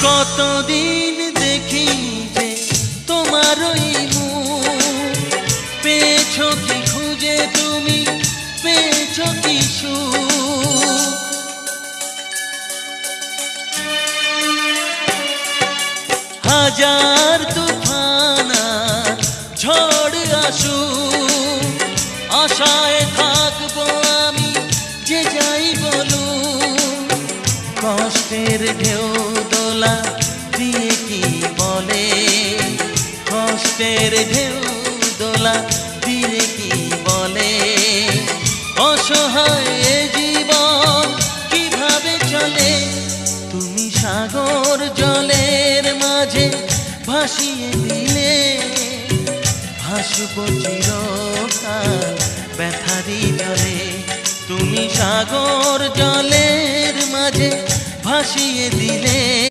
কতদিন দেখি যে তোমার ওই মুখ, পেয়েছো কি খুঁজে তুমি, পেয়েছো কি সুখ। হাজার তুফান আর ঝড় আসুক, আশায় থাকবো আমি যে যাই বলুক। কষ্টের ঢেউ দোলা দিয়ে কি বলে, কষ্টের ঢেউ দোলা দিয়ে কি বলে, অসহায় এ জীবন কিভাবে চলে। তুমি সাগর জলের মাঝে ভাসিয়ে দিলে, ভাসবো চিরকাল ব্যথারি জলে। তুমি সাগর জলের মাঝে ভাসিয়ে দিলে।